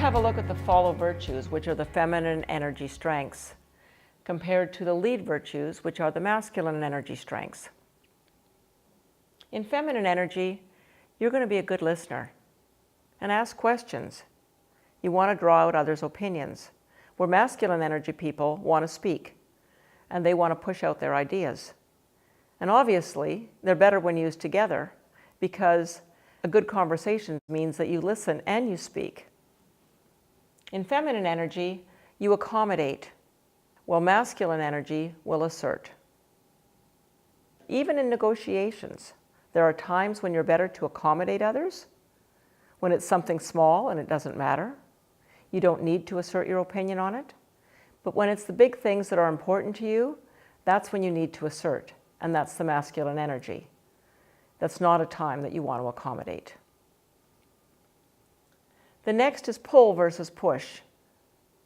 have a look at the follow virtues, which are the feminine energy strengths, compared to the lead virtues, which are the masculine energy strengths. In feminine energy, you're going to be a good listener and ask questions. You want to draw out others' opinions, where masculine energy people want to speak and they want to push out their ideas. And obviously, they're better when used together because a good conversation means that you listen and you speak. In feminine energy, you accommodate, while masculine energy will assert. Even in negotiations, there are times when you're better to accommodate others, when it's something small and it doesn't matter. You don't need to assert your opinion on it. But when it's the big things that are important to you, that's when you need to assert, and that's the masculine energy. That's not a time that you want to accommodate. The next is pull versus push.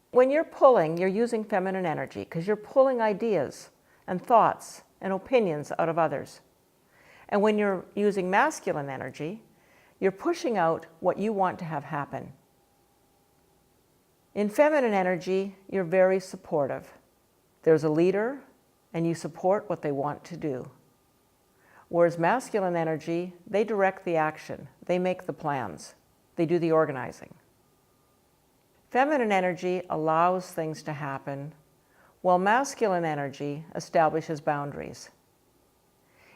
When you're pulling, you're using feminine energy because you're pulling ideas and thoughts and opinions out of others. And when you're using masculine energy, you're pushing out what you want to have happen. In feminine energy, you're very supportive. There's a leader, and you support what they want to do. Whereas masculine energy, they direct the action, they make the plans, they do the organizing. Feminine energy allows things to happen, while masculine energy establishes boundaries.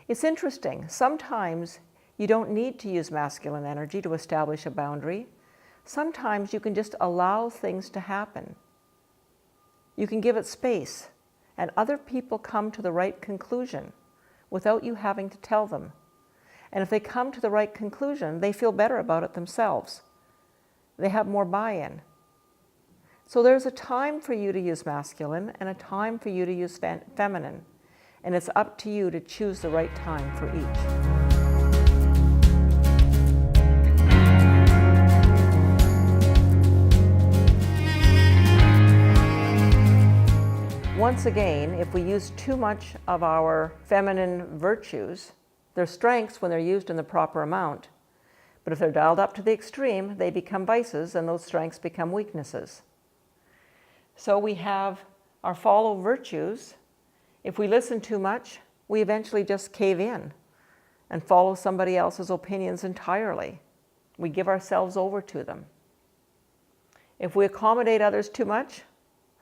It's interesting, sometimes you don't need to use masculine energy to establish a boundary. Sometimes you can just allow things to happen. You can give it space, and other people come to the right conclusion without you having to tell them. And if they come to the right conclusion, they feel better about it themselves. They have more buy-in. So there's a time for you to use masculine and a time for you to use feminine. And it's up to you to choose the right time for each. Once again, if we use too much of our feminine virtues, they're strengths when they're used in the proper amount. But if they're dialed up to the extreme, they become vices, and those strengths become weaknesses. So we have our follow virtues. If we listen too much, we eventually just cave in and follow somebody else's opinions entirely. We give ourselves over to them. If we accommodate others too much,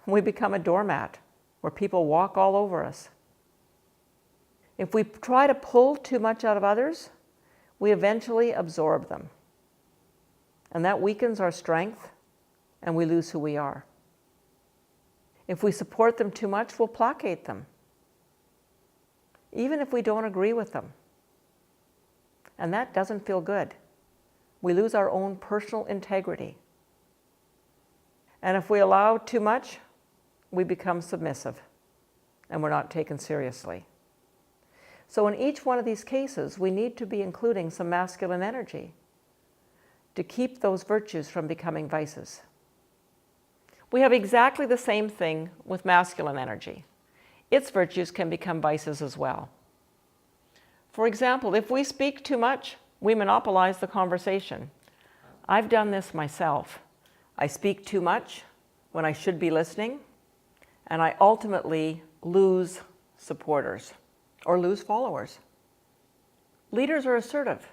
we become a doormat where people walk all over us. If we try to pull too much out of others, we eventually absorb them. And that weakens our strength, and we lose who we are. If we support them too much, we'll placate them, even if we don't agree with them. And that doesn't feel good. We lose our own personal integrity. And if we allow too much, we become submissive, and we're not taken seriously. So in each one of these cases, we need to be including some masculine energy to keep those virtues from becoming vices. We have exactly the same thing with masculine energy. Its virtues can become vices as well. For example, if we speak too much, we monopolize the conversation. I've done this myself. I speak too much when I should be listening, and I ultimately lose supporters or lose followers. Leaders are assertive,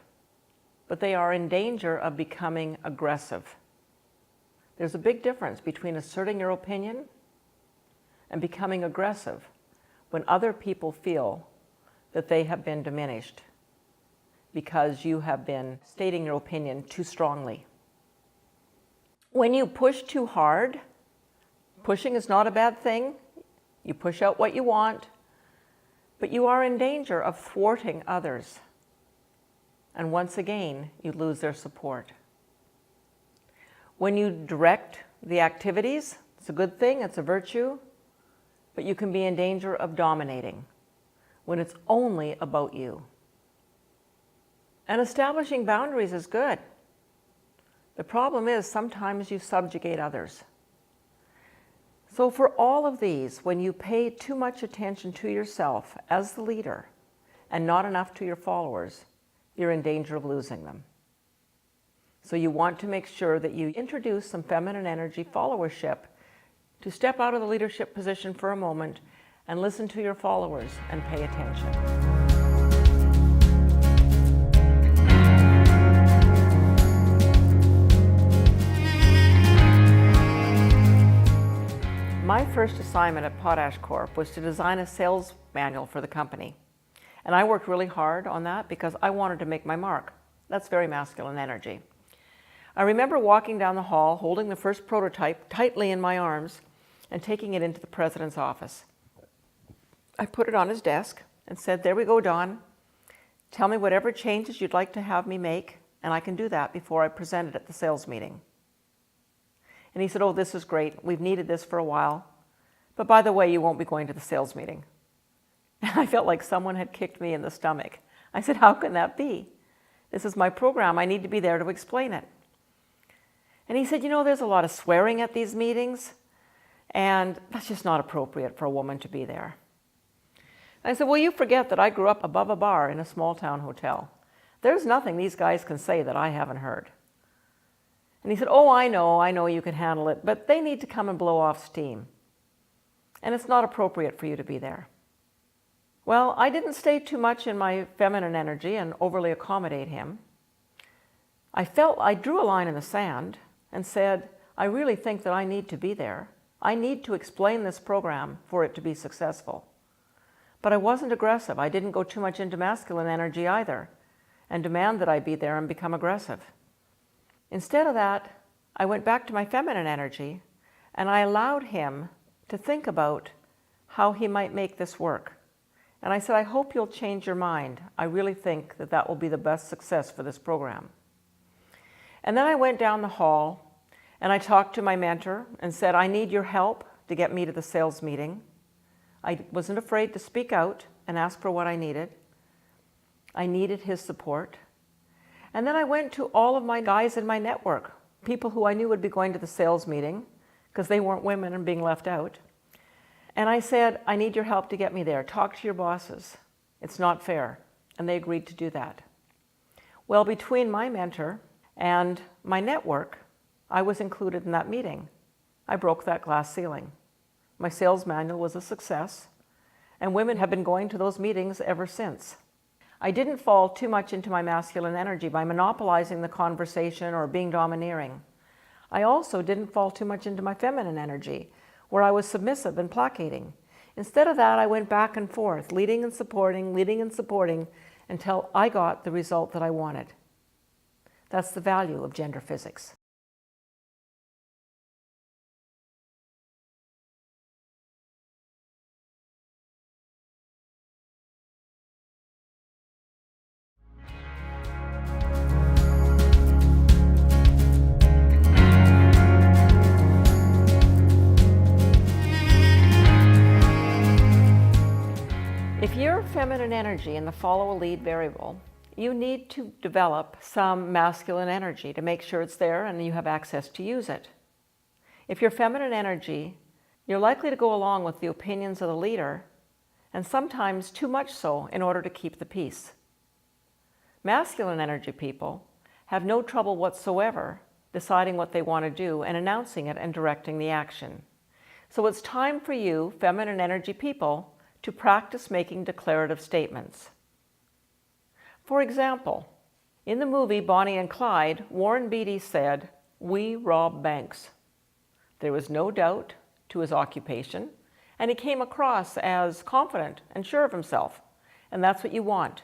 but they are in danger of becoming aggressive. There's a big difference between asserting your opinion and becoming aggressive when other people feel that they have been diminished because you have been stating your opinion too strongly. When you push too hard, pushing is not a bad thing. You push out what you want, but you are in danger of thwarting others. And once again, you lose their support. When you direct the activities, it's a good thing, it's a virtue, but you can be in danger of dominating when it's only about you. And establishing boundaries is good. The problem is sometimes you subjugate others. So for all of these, when you pay too much attention to yourself as the leader and not enough to your followers, you're in danger of losing them. So you want to make sure that you introduce some feminine energy followership to step out of the leadership position for a moment and listen to your followers and pay attention. My first assignment at Potash Corp was to design a sales manual for the company. And I worked really hard on that because I wanted to make my mark. That's very masculine energy. I remember walking down the hall, holding the first prototype tightly in my arms and taking it into the president's office. I put it on his desk and said, "There we go, Don. Tell me whatever changes you'd like to have me make, and I can do that before I present it at the sales meeting." And he said, "Oh, this is great. We've needed this for a while. But by the way, you won't be going to the sales meeting." And I felt like someone had kicked me in the stomach. I said, "How can that be? This is my program. I need to be there to explain it." And he said, "You know, there's a lot of swearing at these meetings, and that's just not appropriate for a woman to be there." And I said, "Well, you forget that I grew up above a bar in a small town hotel. There's nothing these guys can say that I haven't heard." And he said, "Oh, I know you can handle it, but they need to come and blow off steam. And it's not appropriate for you to be there." Well, I didn't stay too much in my feminine energy and overly accommodate him. I drew a line in the sand and said, "I really think that I need to be there. I need to explain this program for it to be successful." But I wasn't aggressive. I didn't go too much into masculine energy either and demand that I be there and become aggressive. Instead of that, I went back to my feminine energy and I allowed him to think about how he might make this work. And I said, "I hope you'll change your mind. I really think that that will be the best success for this program." And then I went down the hall and I talked to my mentor and said, "I need your help to get me to the sales meeting." I wasn't afraid to speak out and ask for what I needed. I needed his support. And then I went to all of my guys in my network, people who I knew would be going to the sales meeting because they weren't women and being left out. And I said, "I need your help to get me there. Talk to your bosses. It's not fair." And they agreed to do that. Well, between my mentor and my network, I was included in that meeting. I broke that glass ceiling. My sales manual was a success, and women have been going to those meetings ever since. I didn't fall too much into my masculine energy by monopolizing the conversation or being domineering. I also didn't fall too much into my feminine energy, where I was submissive and placating. Instead of that, I went back and forth, leading and supporting, until I got the result that I wanted. That's the value of gender physics. If you're feminine energy and the follow a lead variable, you need to develop some masculine energy to make sure it's there and you have access to use it. If you're feminine energy, you're likely to go along with the opinions of the leader, and sometimes too much so in order to keep the peace. Masculine energy people have no trouble whatsoever deciding what they want to do and announcing it and directing the action. So it's time for you, feminine energy people, to practice making declarative statements. For example, in the movie Bonnie and Clyde, Warren Beatty said, "We rob banks." There was no doubt to his occupation, and he came across as confident and sure of himself. And that's what you want.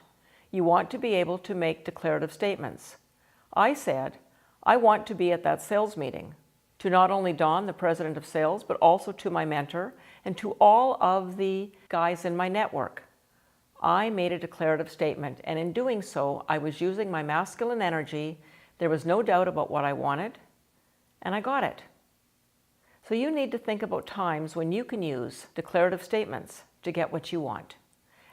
You want to be able to make declarative statements. I said, I want to be at that sales meeting, to not only Don, the president of sales, but also to my mentor and to all of the guys in my network. I made a declarative statement, and in doing so, I was using my masculine energy. There was no doubt about what I wanted, and I got it. So you need to think about times when you can use declarative statements to get what you want.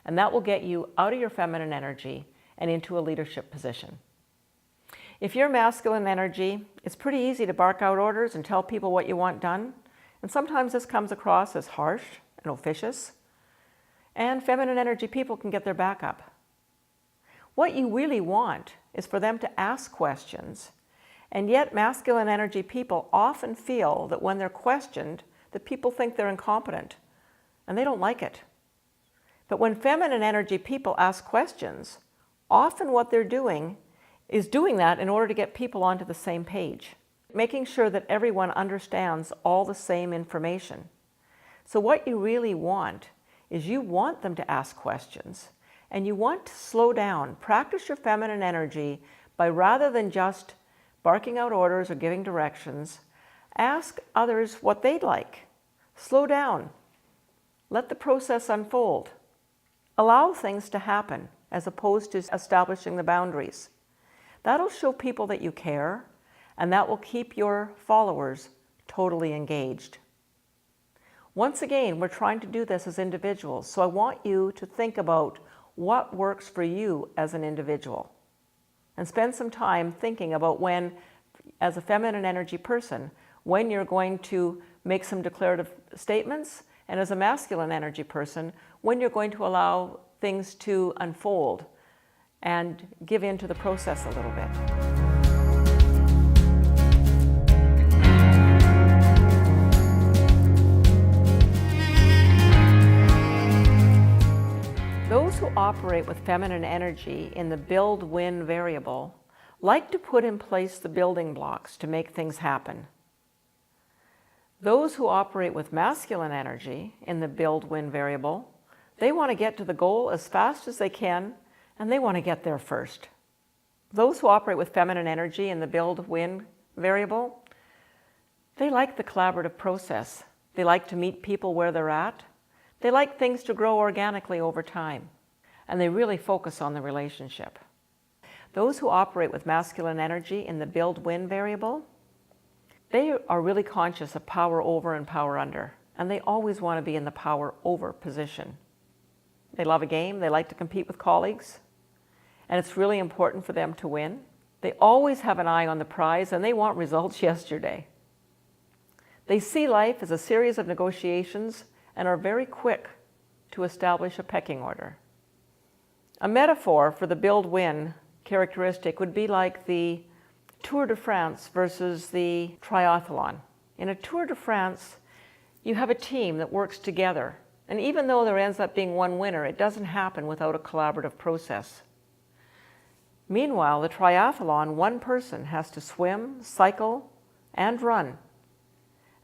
And that will get you out of your feminine energy and into a leadership position. If you're masculine energy, it's pretty easy to bark out orders and tell people what you want done. And sometimes this comes across as harsh and officious. And feminine energy people can get their back up. What you really want is for them to ask questions And yet masculine energy people often feel that when they're questioned, that people think they're incompetent, and they don't like it. But when feminine energy people ask questions, often what they're doing is doing that in order to get people onto the same page, making sure that everyone understands all the same information. So what you really want is you want them to ask questions, and you want to slow down, practice your feminine energy by, rather than just barking out orders or giving directions, ask others what they'd like. Slow down. Let the process unfold. Allow things to happen as opposed to establishing the boundaries. That'll show people that you care, and that will keep your followers totally engaged. Once again, we're trying to do this as individuals, so I want you to think about what works for you as an individual. And spend some time thinking about when, as a feminine energy person, when you're going to make some declarative statements, and as a masculine energy person, when you're going to allow things to unfold and give in to the process a little bit. Those who operate with feminine energy in the build-win variable like to put in place the building blocks to make things happen. Those who operate with masculine energy in the build-win variable, they want to get to the goal as fast as they can, and they want to get there first. Those who operate with feminine energy in the build-win variable, they like the collaborative process. They like to meet people where they're at. They like things to grow organically over time, and they really focus on the relationship. Those who operate with masculine energy in the build-win variable, they are really conscious of power over and power under, and they always want to be in the power over position. They love a game, they like to compete with colleagues, and it's really important for them to win. They always have an eye on the prize, and they want results yesterday. They see life as a series of negotiations and are very quick to establish a pecking order. A metaphor for the build-win characteristic would be like the Tour de France versus the triathlon. In a Tour de France, you have a team that works together, and even though there ends up being one winner, it doesn't happen without a collaborative process. Meanwhile, the triathlon, one person has to swim, cycle, and run,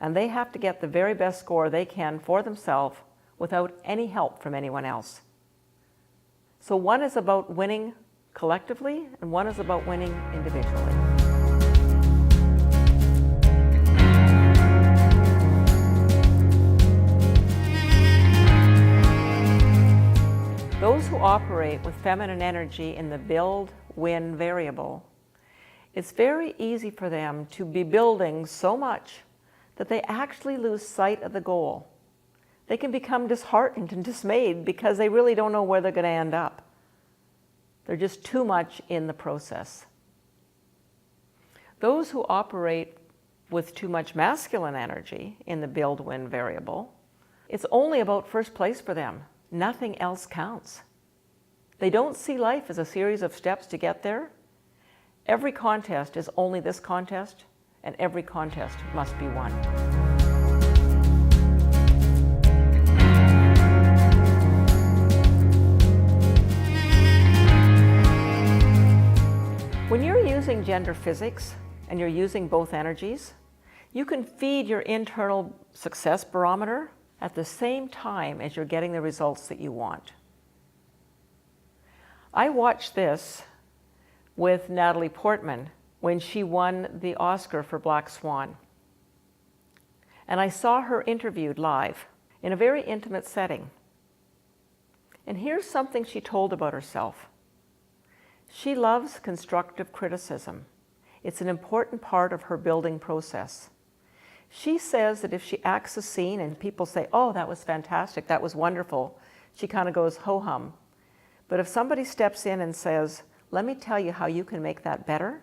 and they have to get the very best score they can for themselves without any help from anyone else. So one is about winning collectively, and one is about winning individually. Those who operate with feminine energy in the build-win variable, it's very easy for them to be building so much that they actually lose sight of the goal. They can become disheartened and dismayed because they really don't know where they're going to end up. They're just too much in the process. Those who operate with too much masculine energy in the build-win variable, it's only about first place for them. Nothing else counts. They don't see life as a series of steps to get there. Every contest is only this contest, and every contest must be won. When you're using gender physics and you're using both energies, you can feed your internal success barometer at the same time as you're getting the results that you want. I watched this with Natalie Portman when she won the Oscar for Black Swan. And I saw her interviewed live in a very intimate setting. And here's something she told about herself. She loves constructive criticism. It's an important part of her building process. She says that if she acts a scene and people say, "Oh, that was fantastic, that was wonderful," she kind of goes ho-hum. But if somebody steps in and says, "Let me tell you how you can make that better,"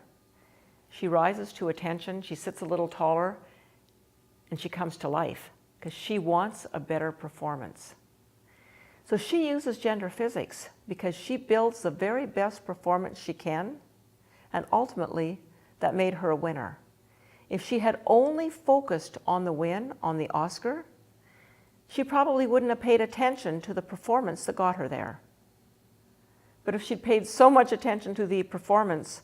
she rises to attention, she sits a little taller, and she comes to life because she wants a better performance. So she uses gender physics because she builds the very best performance she can, and ultimately that made her a winner. If she had only focused on the win, on the Oscar, she probably wouldn't have paid attention to the performance that got her there. But if she'd paid so much attention to the performance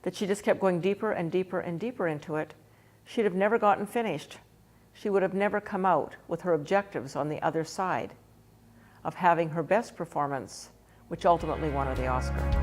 that she just kept going deeper and deeper and deeper into it, she'd have never gotten finished. She would have never come out with her objectives on the other side of having her best performance, which ultimately won her the Oscar.